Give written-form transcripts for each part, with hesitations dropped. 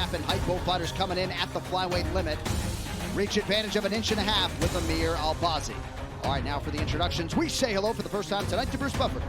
gap in height. Both fighters coming in at the flyweight limit. Reach advantage of 1.5 inches with Amir Albazi. All right, now for the introductions. We say hello for the first time tonight to Bruce Buffer.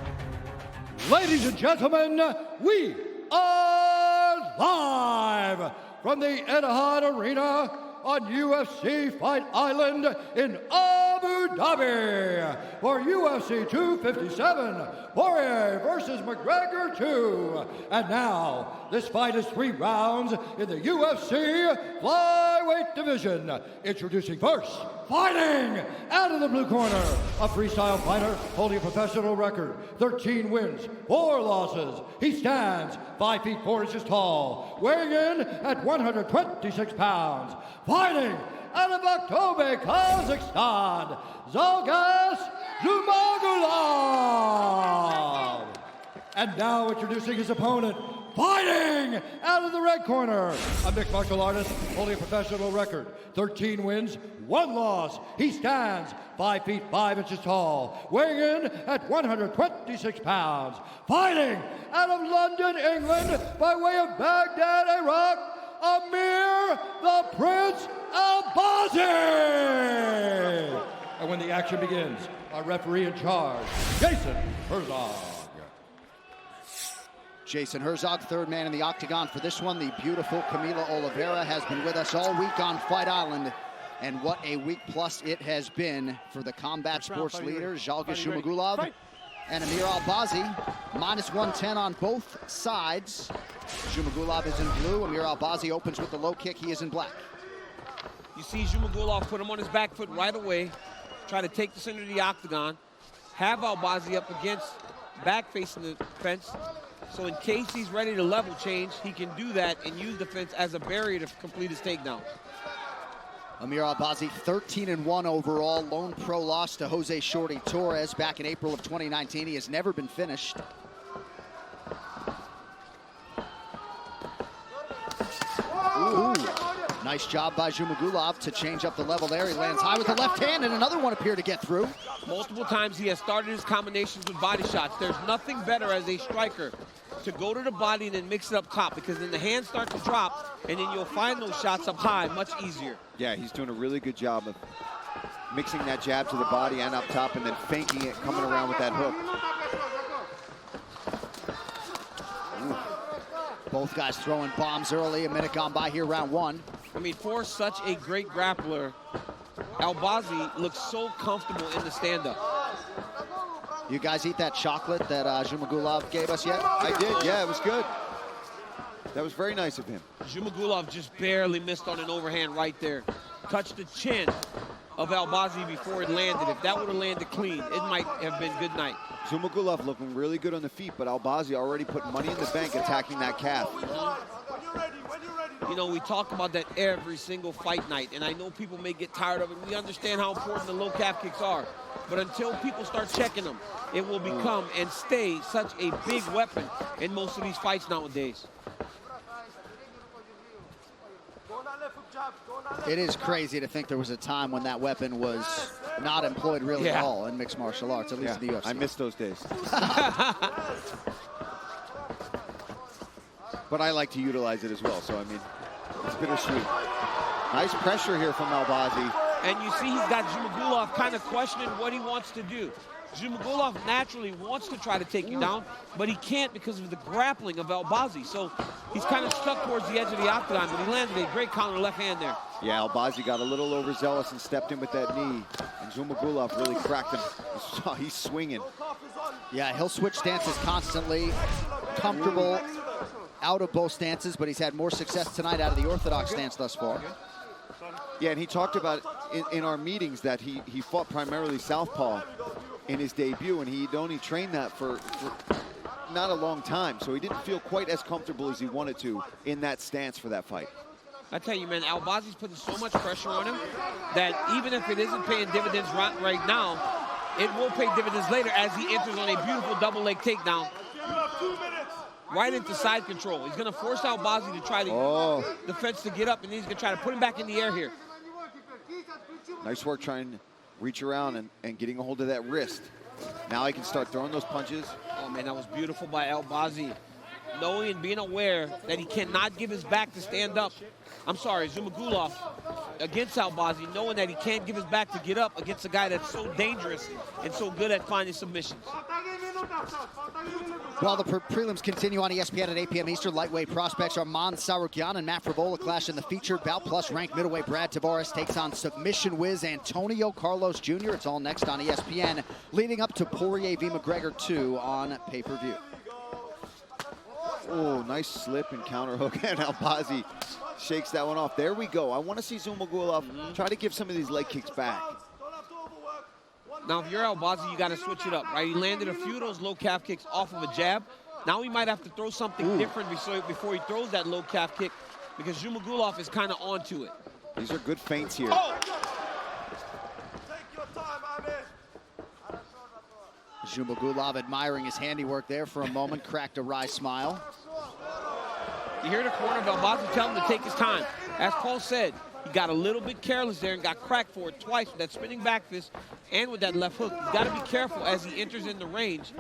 Ladies and gentlemen, we are live from the Etihad Arena on UFC Fight Island in Abu Dhabi for UFC 257, Poirier versus McGregor 2. And now, this fight is 3 rounds in the UFC flyweight division. Introducing first, fighting out of the blue corner, a freestyle fighter holding a professional record, 13 wins, 4 losses. He stands 5 feet 4 inches tall, weighing in at 126 pounds. Fighting out of Aktobe, Kazakhstan, Zhalgas Zhumagulov. And now introducing his opponent, fighting out of the red corner, a mixed martial artist holding a professional record, 13 wins, 1 loss. He stands 5 feet 5 inches tall, weighing in at 126 pounds. Fighting out of London, England, by way of Baghdad, Iraq, Amir the Prince Albazi. And when the action begins, our referee in charge, Jason Herzog. Jason Herzog, third man in the octagon for this one. The beautiful Camila Oliveira has been with us all week on Fight Island. And what a week plus it has been for the combat sports leaders, Zhalgas Zhumagulov and Amir Albazi. Minus 110 on both sides. Zhumagulov is in blue. Amir Albazi opens with the low kick. He is in black. You see Zhumagulov put him on his back foot right away, try to take the center of the octagon, have Albazi up against, back facing the fence. So in case he's ready to level change, he can do that and use the fence as a barrier to complete his takedown. Amir Albazi, 13-1 overall. Lone pro loss to Jose Shorty Torres back in April of 2019. He has never been finished. Ooh. Nice job by Zhumagulov to change up the level there. He lands high with the left hand, and another one appeared to get through. Multiple times he has started his combinations with body shots. There's nothing better as a striker to go to the body and then mix it up top, because then the hands start to drop, and then you'll find those shots up high much easier. Yeah, he's doing a really good job of mixing that jab to the body and up top, and then faking it, coming around with that hook. Ooh. Both guys throwing bombs early. A minute gone by here, round 1. I mean, for such a great grappler, Albazi looks so comfortable in the stand-up. You guys eat that chocolate that Zhumagulov gave us yet? I did, yeah, it was good. That was very nice of him. Zhumagulov just barely missed on an overhand right there. Touched the chin of Albazi before it landed. If that would have landed clean, it might have been good night. Zhumagulov looking really good on the feet, but Albazi already put money in the bank attacking that calf. You know, we talk about that every single fight night, and I know people may get tired of it. We understand how important the low calf kicks are. But until people start checking them, it will become and stay such a big weapon in most of these fights nowadays. It is crazy to think there was a time when that weapon was not employed really at all in mixed martial arts, at least in the UFC. I miss those days. But I like to utilize it as well, so I mean, it's bittersweet. Nice pressure here from Albazi. And you see he's got Zhumagulov kind of questioning what he wants to do. Zhumagulov naturally wants to try to take you down, but he can't because of the grappling of Albazi. So he's kind of stuck towards the edge of the octagon, but he landed a great counter left hand there. Yeah, Albazi got a little overzealous and stepped in with that knee, and Zhumagulov really cracked him. He's swinging. Yeah, he'll switch stances constantly. Comfortable out of both stances, but he's had more success tonight out of the orthodox stance thus far. Yeah, and he talked about in our meetings that he fought primarily southpaw in his debut, and he'd only trained that for not a long time, so he didn't feel quite as comfortable as he wanted to in that stance for that fight. I tell you, man, Albazi's putting so much pressure on him that even if it isn't paying dividends right now, it will pay dividends later as he enters on a beautiful double leg takedown. Right into side control. He's going to force Albazi to try to the fence to get up, and he's going to try to put him back in the air here. Nice work trying to reach around and getting a hold of that wrist. Now he can start throwing those punches. Oh, man, that was beautiful by Albazi. knowing and being aware that he cannot give his back to stand up. I'm sorry, Zhumagulov against Albazi, knowing that he can't give his back to get up against a guy that's so dangerous and so good at finding submissions. Well, the prelims continue on ESPN at 8 p.m. Eastern. Lightweight prospects Arman Tsarukyan and Matt Frivola clash in the featured bout. Plus, ranked middleweight Brad Tavares takes on submission whiz Antonio Carlos Jr. It's all next on ESPN, leading up to Poirier v. McGregor 2 on pay-per-view. Oh, nice slip and counter hook, and Albazi shakes that one off. There we go. I want to see Zhumagulov try to give some of these leg kicks back. Now, if you're Albazi, you got to switch it up, right? He landed a few of those low calf kicks off of a jab. Now he might have to throw something different before he throws that low calf kick, because Zhumagulov is kind of onto it. These are good feints here. Oh! Zhumagulov admiring his handiwork there for a moment, cracked a wry smile. You hear the corner of Albazi tell him to take his time. As Paul said, he got a little bit careless there and got cracked for it twice with that spinning back fist and with that left hook. He's got to be careful as he enters in the range,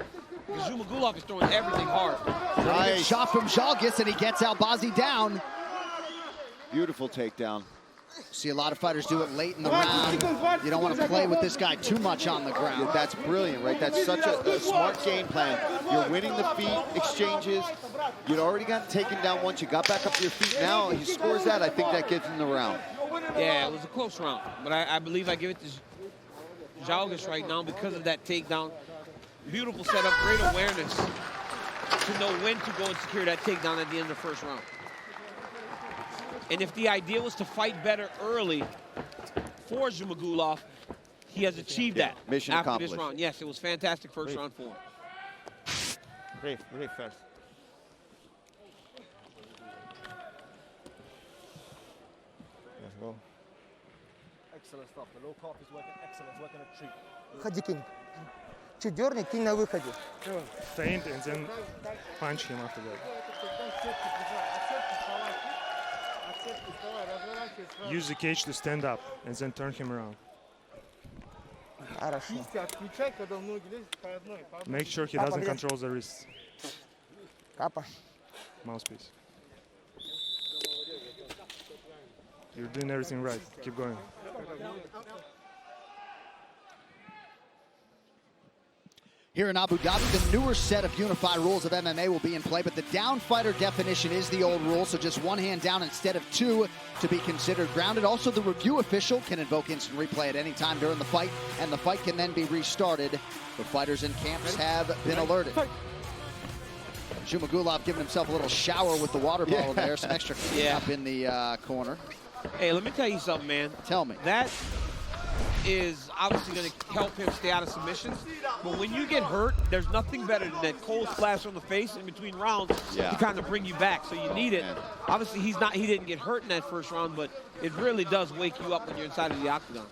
because Zhumagulov is throwing everything hard. Nice shot from Zhalgas, and he gets Albazi down. Beautiful takedown. See a lot of fighters do it late in the round. You don't want to play with this guy too much on the ground. Yeah, that's brilliant, right? That's such a smart game plan. You're winning the feet exchanges. You'd already gotten taken down once. You got back up to your feet. Now he scores that. I think that gives him the round. Yeah, it was a close round, but I believe I give it to Zhalgas right now because of that takedown. Beautiful setup, great awareness to know when to go and secure that takedown at the end of the first round. And if the idea was to fight better early for Zhumagulov, he has achieved that mission after accomplished. this round. Yes, it was fantastic first round for him. Breathe first. Let's go. Excellent stuff. The low calf is working excellent. It's working a treat. Выходи, кинь. Чуть дерни, кинь на выходе. Feint and then punch him after that. Use the cage to stand up and then turn him around. Хорошо. Отключай, когда ноги лезут по одной. Make sure he doesn't control the wrists. Капа. Mouthpiece. You're doing everything right. Keep going. Here in Abu Dhabi, the newer set of unified rules of MMA will be in play, but the down fighter definition is the old rule, so just one hand down instead of two to be considered grounded. Also, the review official can invoke instant replay at any time during the fight, and the fight can then be restarted. The fighters in camps have been alerted. Zhumagulov giving himself a little shower with the water bottle there, some extra up in the corner. Hey, let me tell you something, man. Tell me. That is obviously going to help him stay out of submissions. But when you get hurt, there's nothing better than that cold splash on the face in between rounds to kind of bring you back. So you need it. Obviously, he didn't get hurt in that first round, but it really does wake you up when you're inside of the octagon.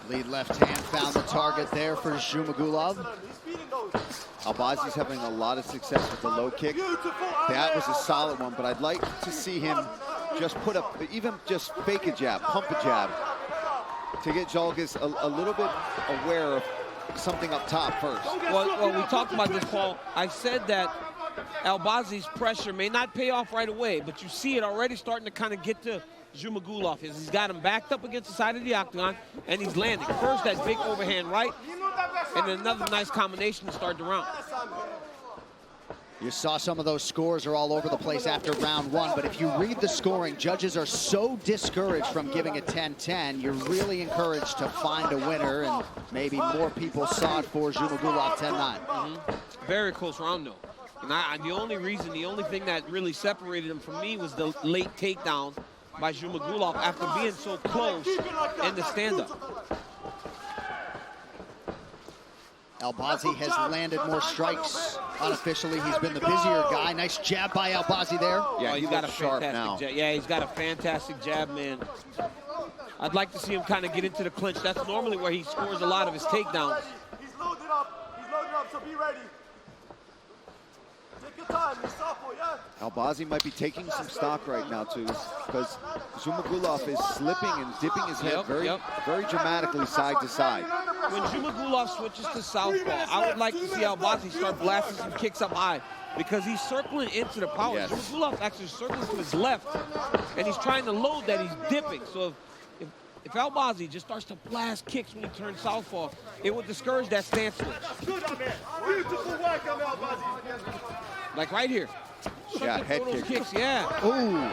Lead left hand found the target there for Zhumagulov. Albazi's having a lot of success with the low kick. That was a solid one, but I'd like to see him just put up, even just fake a jab, pump a jab, to get Zhalgas a little bit aware of something up top first. Well, we talked about this, Paul. I said that Albazi's pressure may not pay off right away, but you see it already starting to kind of get to Zhumagulov. He's got him backed up against the side of the octagon, and he's landing. First, that big overhand right, and then another nice combination to start the round. You saw some of those scores are all over the place after round one, but if you read the scoring, judges are so discouraged from giving it 10-10, you're really encouraged to find a winner, and maybe more people saw it for Zhumagulov 10-9. Very close round, though. And the only thing that really separated him from me was the late takedown by Zhumagulov after being so close in the stand-up. Albazi has landed more strikes unofficially. He's been the busier guy. Nice jab by Albazi there. Yeah, he's got a fantastic jab. Yeah, he's got a fantastic jab, man. I'd like to see him kind of get into the clinch. That's normally where he scores a lot of his takedowns. He's loaded up, so be ready. Take your time, he's softball, yeah? Альбази might be taking some stock right now, too, because Zhumagulov is slipping and dipping his head very dramatically side to side. When Zhumagulov switches to southpaw, I would like to see Альбази start blasting some kicks up high because he's circling into the power. Yes. Zhumagulov actually circling to his left, and he's trying to load that he's dipping. So if Альбази just starts to blast kicks when he turns southpaw, it would discourage that stance switch. Like right here. Yeah, Circling head through those kick. kicks, yeah. Ooh,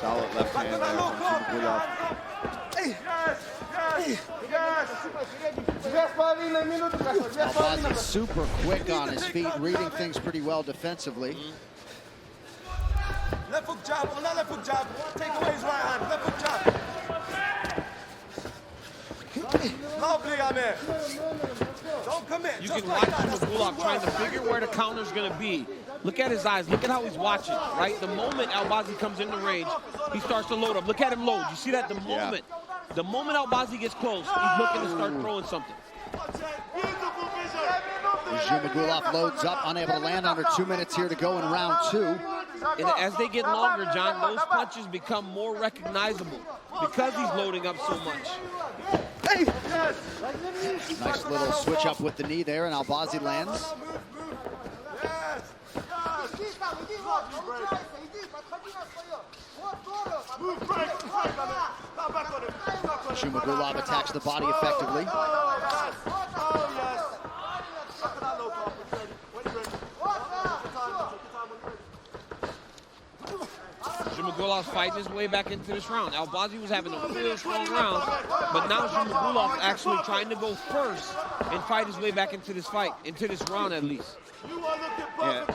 solid left hand there from Zhumagulov. Альбаzi super quick on his feet, reading things pretty well defensively. Left hook jab, on that left hook jab. Take away his right hand. Left hook jab. Lovely, Amir. Don't commit. You just can like watch that. Zhumagulov trying to figure where the counter's going to be. Look at his eyes. Look at how he's watching, right? The moment Альбази comes into range, he starts to load up. Look at him load. You see that? The moment Альбази gets close, he's looking to start throwing something. Zhumagulov loads up, unable to land. Under 2 minutes here to go in round 2. And as they get longer, John, those punches become more recognizable because he's loading up so much. Nice little switch up with the knee there, and Альбази lands. Zhumagulov attacks the body effectively. Zhumagulov's fighting his way back into this round. Альбази was having a real strong round, but now Zhumagulov actually trying to go first and fight his way back into this fight, into this round at least. Yeah.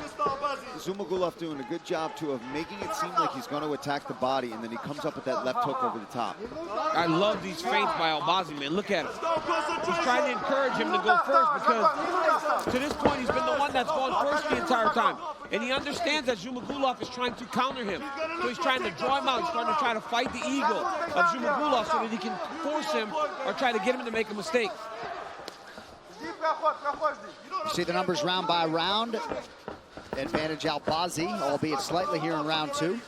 Zhumagulov doing a good job, too, of making it seem like he's going to attack the body, and then he comes up with that left hook over the top. I love these feints by Альбаzi, man. Look at him. He's trying to encourage him to go first because to this point, he's been the one that's gone first the entire time. And he understands that Zhumagulov is trying to counter him. So he's trying to draw him out. He's trying to fight the ego of Zhumagulov so that he can force him or try to get him to make a mistake. You see the numbers round by round. Advantage Альбаzi, albeit slightly here in round 2.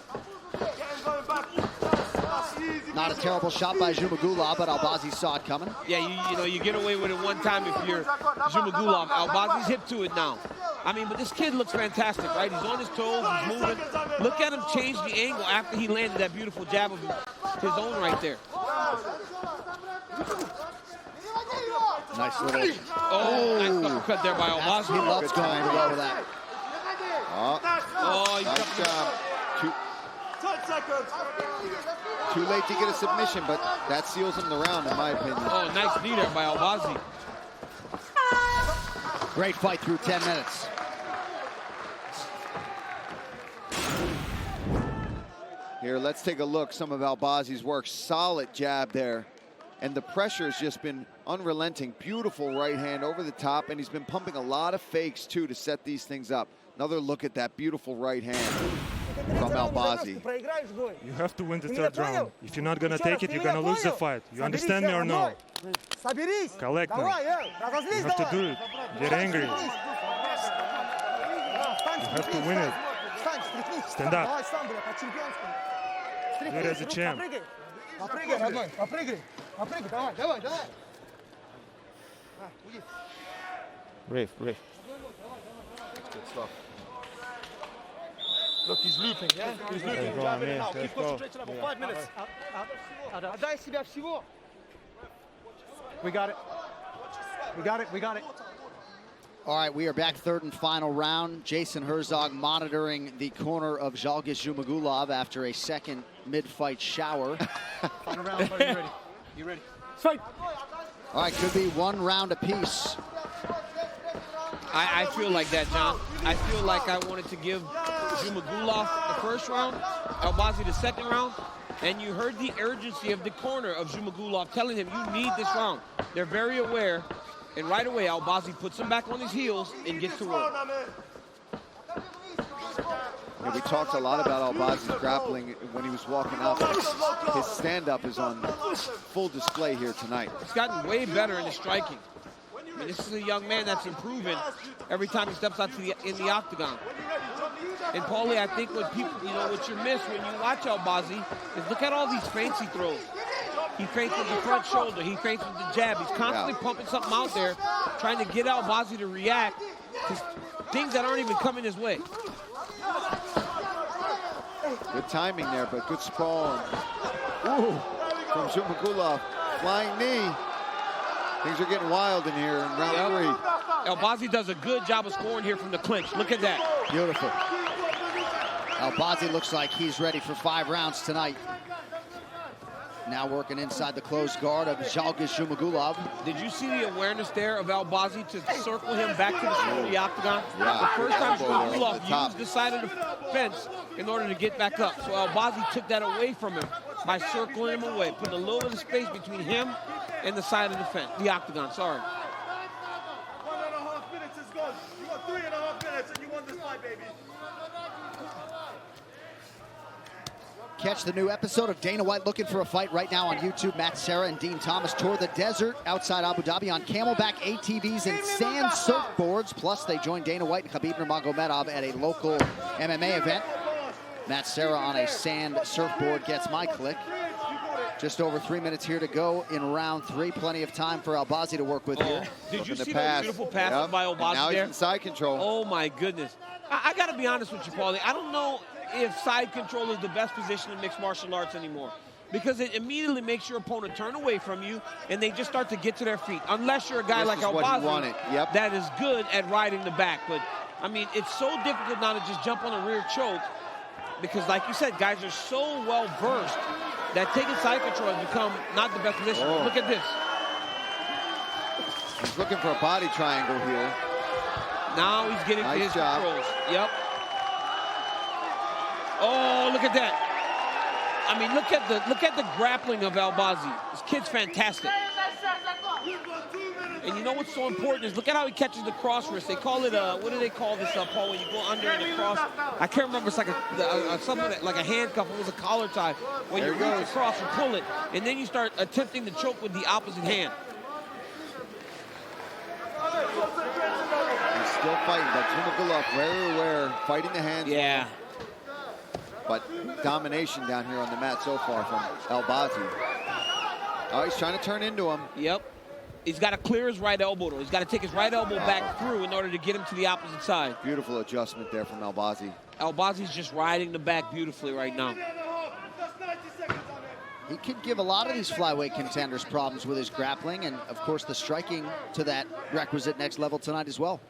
Not a terrible shot by Zhumagulov, but Альбаzi saw it coming. Yeah, you know, you get away with it one time if you're Zhumagulov. Альбazi's hip to it now. I mean, but this kid looks fantastic, right? He's on his toes, he's moving. Look at him change the angle after he landed that beautiful jab of his own right there. Nice little... Nice uppercut there by Альбаzi. He loves going well with that. Oh, Nice job. Too late to get a submission, but that seals him the round, in my opinion. Oh, nice knee there by Альбаzi. Great fight through 10 minutes. Here, let's take a look. Some of Альбazi's work. Solid jab there. And the pressure has just been unrelenting. Beautiful right hand over the top, and he's been pumping a lot of fakes, too, to set these things up. Another look at that beautiful right hand from Альбаzi. You have to win the third round. If you're not going to take it, you're going to lose the fight. You understand me or no? Collect now. You have to do it. Get angry. You have to win it. Stand up. You're as a champ. Brave. Good stuff. Look, he's looping, yeah? He's looping. Go on, man. Now. Let's Keep go. concentrating for 5 minutes. We got it. We got it. All right, we are back, third and final round. Jason Herzog monitoring the corner of Zhalgas Zhumagulov after a second mid-fight shower. Final round, are you ready? You ready? Fight! All right, could be 1 round apiece. I feel like that, John. I feel like I wanted to give Zhumagulov the first round, Альбаzi the second round, and you heard the urgency of the corner of Zhumagulov telling him, you need this round. They're very aware, and right away, Альбаzi puts him back on his heels and gets to work. Yeah, we talked a lot about Альбazi's grappling when he was walking up. His stand-up is on full display here tonight. He's gotten way better in his striking. I mean, this is a young man that's improving every time he steps out in the octagon. And Paulie, I think what people, what you miss when you watch альбази is look at all these feints he throws. He feints with the front shoulder. He feints with the jab. He's constantly pumping something out there, trying to get альбази to react to things that aren't even coming his way. Good timing there, but good sprawl. Ooh, from Zhumagulov. Flying knee. Things are getting wild in here in round 3. альбази does a good job of scoring here from the clinch. Look at that. Beautiful. альбази looks like he's ready for 5 rounds tonight. Now working inside the closed guard of Zhalgas Zhumagulov. Did you see the awareness there of альбази to circle him back to the center of the octagon? Yeah, the first time Zhumagulov top. used the side of the fence in order to get back up. So альбази took that away from him by circling him away, putting a little bit of space between him and the side of the fence, the octagon, sorry. 1.5 minutes is gone. You got 3.5 minutes and you won this fight, baby. Catch the new episode of Dana White Looking for a Fight right now on YouTube. Matt Serra and Dean Thomas tour the desert outside Abu Dhabi on camelback ATVs and sand surfboards. Plus, they joined Dana White and Khabib Nurmagomedov at a local MMA event. Matt Serra on a sand surfboard gets my click. Just over 3 minutes here to go in round 3. Plenty of time for альбази to work with here. Did you Looking to see pass. those beautiful passes by альбази now there? he's in side control. Oh my goodness. I got to be honest with you, Paulie. I don't know if side control is the best position in mixed martial arts anymore, because it immediately makes your opponent turn away from you and they just start to get to their feet. Unless you're a guy like альбази that is good at riding the back. But I mean, it's so difficult now to just jump on a rear choke, because like you said, guys are so well versed that taking side control has become not the best position. Oh. Look at this. He's looking for a body triangle here. Now he's getting to Nice his job. controls. Yep. Oh, look at that. I mean, look at the grappling of альбази. This kid's fantastic. And you know what's so important is look at how he catches the cross wrist. They call it what do they call this, Paul, when you go under and across? I can't remember. It's like something like a handcuff. It was a collar tie. When you reach across and pull it, and then you start attempting to choke with the opposite hand. He's still fighting, but Zhumagulov very aware, fighting the hands. Yeah. But domination down here on the mat so far from альбази. Oh, he's trying to turn into him. Yep. He's got to clear his right elbow, though. He's got to take his right elbow back through in order to get him to the opposite side. Beautiful adjustment there from альбази. альбази's just riding the back beautifully right now. He could give a lot of these flyweight contenders problems with his grappling, and of course the striking to that requisite next level tonight as well.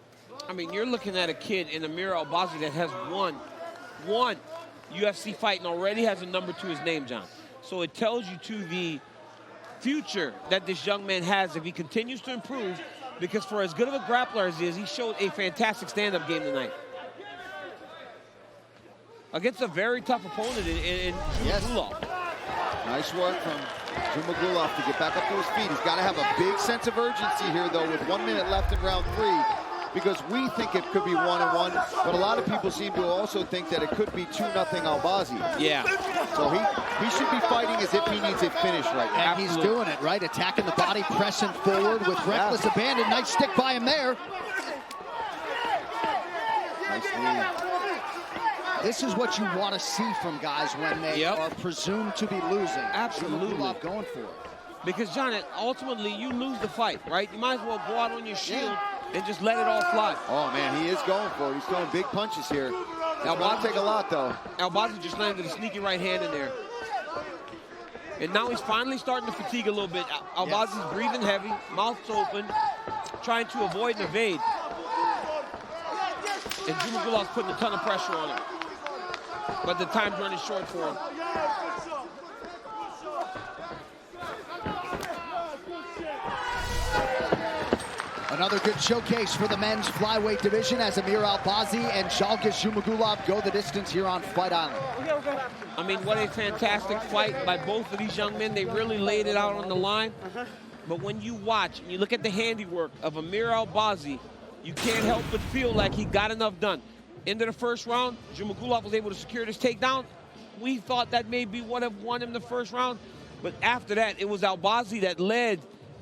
I mean, you're looking at a kid in Amir альбази that has won UFC fight and already has a number to his name, John. So it tells you to the future that this young man has if he continues to improve, because for as good of a grappler as he is, he showed a fantastic stand-up game tonight against a very tough opponent in Zhumagulov. Nice work from Zhumagulov to get back up to his feet. He's got to have a big sense of urgency here, though, with 1 minute left in round 3, because we think it could be 1-1, but a lot of people seem to also think that it could be 2-0 альбази. Yeah. So he should be fighting as if he needs a finish right now. And he's doing it, right? Attacking the body, pressing forward with reckless abandon. Nice stick by him there. Nice knee. This is what you want to see from guys when they are presumed to be losing. Absolutely. Going for it. Because, John, ultimately, you lose the fight, right? You might as well go out on your shield and just let it all fly. Oh, man, he is going for it. He's throwing big punches here. альбаzi take a lot, though. альбаzi just landed a sneaky right hand in there. And now he's finally starting to fatigue a little bit. альбazi's breathing heavy, mouth's open, trying to avoid and evade. And Zhumagulov's putting a ton of pressure on him. But the time's running short for him. Another good showcase for the men's flyweight division as Amir альбази and Zhalgas Zhumagulov go the distance here on Fight Island. I mean, what a fantastic fight by both of these young men. They really laid it out on the line. But when you watch and you look at the handiwork of Amir альбаzi, you can't help but feel like he got enough done. Into the first round, Zhumagulov was able to secure this takedown. We thought that maybe would have won him the first round. But after that, it was альбази that led.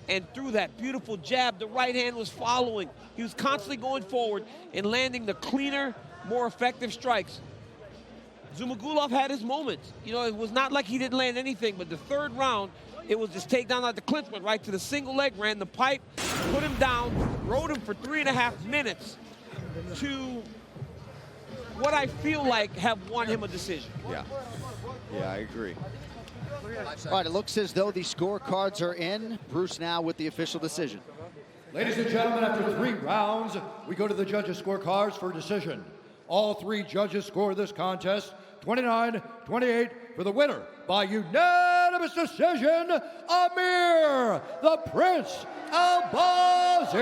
And through that beautiful jab, the right hand was following. He was constantly going forward and landing the cleaner, more effective strikes Zumagulov had his moments. You know, it was not like he didn't land anything, but the third round, it was just takedown like the clinch, went right to the single leg, ran the pipe, put him down, rode him for 3.5 minutes to what I feel like have won him a decision. Yeah. Yeah, I agree. All right, it looks as though the scorecards are in. Bruce now with the official decision. Ladies and gentlemen, after 3 rounds, we go to the judges' scorecards for decision. All 3 judges score this contest 29-28 for the winner by unanimous decision, Amir the Prince альбази.